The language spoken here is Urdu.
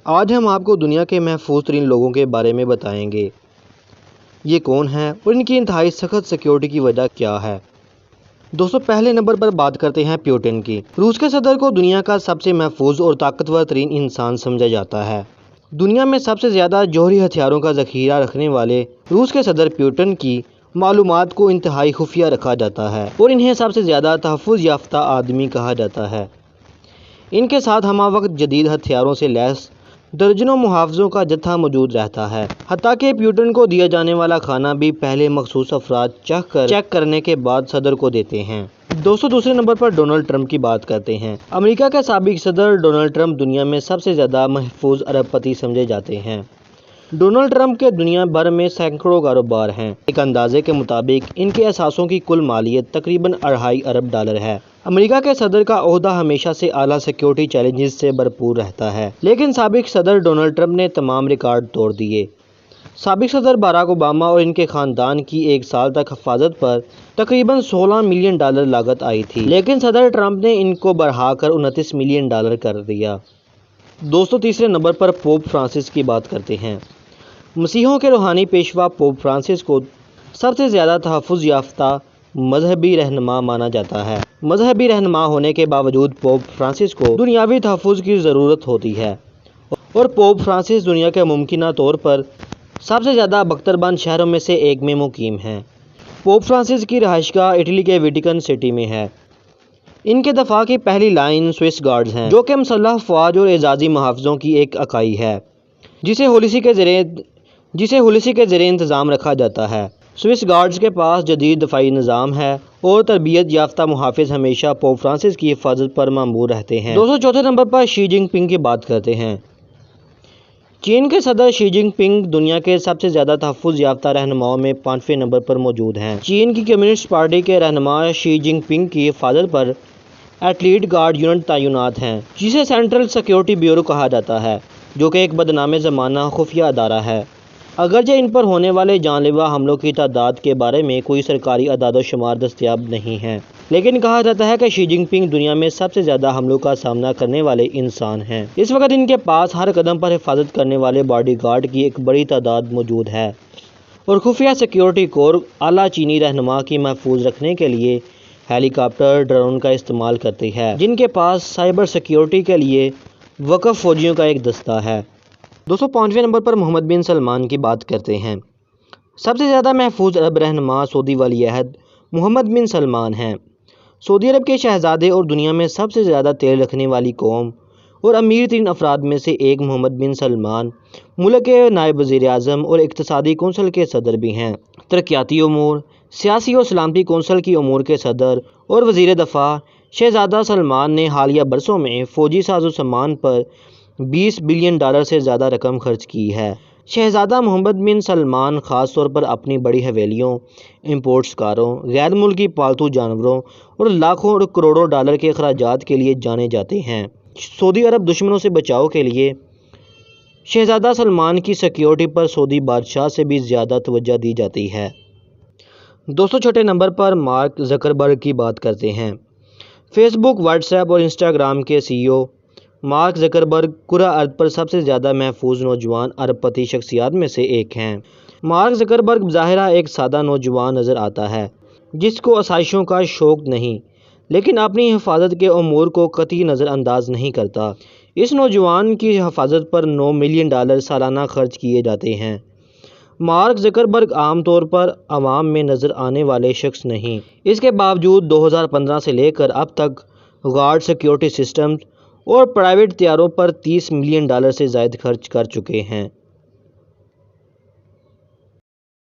آج ہم آپ کو دنیا کے محفوظ ترین لوگوں کے بارے میں بتائیں گے۔ یہ کون ہیں اور ان کی انتہائی سخت سیکیورٹی کی وجہ کیا ہے؟ دوستو، پہلے نمبر پر بات کرتے ہیں پیوٹن کی۔ روس کے صدر کو دنیا کا سب سے محفوظ اور طاقتور ترین انسان سمجھا جاتا ہے۔ دنیا میں سب سے زیادہ جوہری ہتھیاروں کا ذخیرہ رکھنے والے روس کے صدر پیوٹن کی معلومات کو انتہائی خفیہ رکھا جاتا ہے اور انہیں سب سے زیادہ تحفظ یافتہ آدمی کہا جاتا ہے۔ ان کے ساتھ ہمہ وقت جدید ہتھیاروں سے لیس درجنوں محافظوں کا جتھا موجود رہتا ہے، حتیٰ کہ پیوٹن کو دیا جانے والا کھانا بھی پہلے مخصوص افراد چیک کرنے کے بعد صدر کو دیتے ہیں۔ دوستو، دوسرے نمبر پر ڈونلڈ ٹرمپ کی بات کرتے ہیں۔ امریکہ کے سابق صدر ڈونلڈ ٹرمپ دنیا میں سب سے زیادہ محفوظ ارب پتی سمجھے جاتے ہیں۔ ڈونلڈ ٹرمپ کے دنیا بھر میں سینکڑوں کاروبار ہیں۔ ایک اندازے کے مطابق ان کے اثاثوں کی کل مالیت تقریباً $2.5 ارب ہے۔ امریکہ کے صدر کا عہدہ ہمیشہ سے اعلیٰ سیکیورٹی چیلنجز سے بھرپور رہتا ہے، لیکن سابق صدر ڈونلڈ ٹرمپ نے تمام ریکارڈ توڑ دیے۔ سابق صدر باراک اوباما اور ان کے خاندان کی ایک سال تک حفاظت پر تقریباً $16 ملین لاگت آئی تھی، لیکن صدر ٹرمپ نے ان کو بڑھا کر $29 ملین کر دیا۔ دوستو، تیسرے نمبر پر پوپ فرانسس کی بات کرتے ہیں۔ مسیحیوں کے روحانی پیشوا پوپ فرانسس کو سب سے زیادہ تحفظ یافتہ مذہبی رہنما مانا جاتا ہے۔ مذہبی رہنما ہونے کے باوجود پوپ فرانسس کو دنیاوی تحفظ کی ضرورت ہوتی ہے اور پوپ فرانسس دنیا کے ممکنہ طور پر سب سے زیادہ بختربان شہروں میں سے ایک میں مقیم ہیں۔ پوپ فرانسس کی رہائش گاہ اٹلی کے ویٹیکن سٹی میں ہے۔ ان کے دفاع کی پہلی لائن سوئس گارڈز ہیں، جو کہ مسلح افواج اور اعزازی محافظوں کی ایک اکائی ہے جسے ہولسی کے زیر انتظام رکھا جاتا ہے۔ سوئس گارڈز کے پاس جدید دفاعی نظام ہے اور تربیت یافتہ محافظ ہمیشہ پوپ فرانسس کی حفاظت پر مامور رہتے ہیں۔ دوستو، چوتھے نمبر پر شی جن پنگ کی بات کرتے ہیں۔ چین کے صدر شی جن پنگ دنیا کے سب سے زیادہ تحفظ یافتہ رہنماؤں میں 5ویں نمبر پر موجود ہیں۔ چین کی کمیونسٹ پارٹی کے رہنما شی جن پنگ کی حفاظت پر ایلیٹ گارڈ یونٹ تعینات ہیں، جسے سینٹرل سیکیورٹی بیورو کہا جاتا ہے، جو کہ ایک بدنام زمانہ خفیہ ادارہ ہے۔ اگرچہ ان پر ہونے والے جان لیوا حملوں کی تعداد کے بارے میں کوئی سرکاری اعداد و شمار دستیاب نہیں ہے، لیکن کہا جاتا ہے کہ شی جن پنگ دنیا میں سب سے زیادہ حملوں کا سامنا کرنے والے انسان ہیں۔ اس وقت ان کے پاس ہر قدم پر حفاظت کرنے والے باڈی گارڈ کی ایک بڑی تعداد موجود ہے اور خفیہ سیکیورٹی کور اعلیٰ چینی رہنما کی محفوظ رکھنے کے لیے ہیلی کاپٹر ڈرون کا استعمال کرتی ہے، جن کے پاس سائبر سیکیورٹی کے لیے وقف فوجیوں کا ایک دستہ ہے۔ دوستو، 5ویں نمبر پر محمد بن سلمان کی بات کرتے ہیں۔ سب سے زیادہ محفوظ عرب رہنما سعودی ولی عہد محمد بن سلمان ہیں۔ سعودی عرب کے شہزادے اور دنیا میں سب سے زیادہ تیل رکھنے والی قوم اور امیر ترین افراد میں سے ایک محمد بن سلمان ملک کے نائب وزیر اعظم اور اقتصادی کونسل کے صدر بھی ہیں۔ ترقیاتی امور، سیاسی اور سلامتی کونسل کی امور کے صدر اور وزیر دفاع شہزادہ سلمان نے حالیہ برسوں میں فوجی ساز و سامان پر $20 بلین سے زیادہ رقم خرچ کی ہے۔ شہزادہ محمد بن سلمان خاص طور پر اپنی بڑی حویلیوں، امپورٹس کاروں، غیر ملکی پالتو جانوروں اور لاکھوں اور کروڑوں ڈالر کے اخراجات کے لیے جانے جاتے ہیں۔ سعودی عرب دشمنوں سے بچاؤ کے لیے شہزادہ سلمان کی سیکیورٹی پر سعودی بادشاہ سے بھی زیادہ توجہ دی جاتی ہے۔ دوستو، چھٹے نمبر پر مارک زکربرگ کی بات کرتے ہیں۔ فیس بک، واٹس ایپ اور انسٹاگرام کے CEO مارک زکربرگ کرہ ارض پر سب سے زیادہ محفوظ نوجوان ارب پتی شخصیات میں سے ایک ہیں۔ مارک زکربرگ بظاہرہ ایک سادہ نوجوان نظر آتا ہے جس کو آسائشوں کا شوق نہیں، لیکن اپنی حفاظت کے امور کو قطعی نظر انداز نہیں کرتا۔ اس نوجوان کی حفاظت پر $9 ملین سالانہ خرچ کیے جاتے ہیں۔ مارک زکربرگ عام طور پر عوام میں نظر آنے والے شخص نہیں، اس کے باوجود 2015 سے لے کر اب تک گارڈ سیکیورٹی سسٹمز اور پرائیویٹ طیاروں پر $30 ملین سے زائد خرچ کر چکے ہیں۔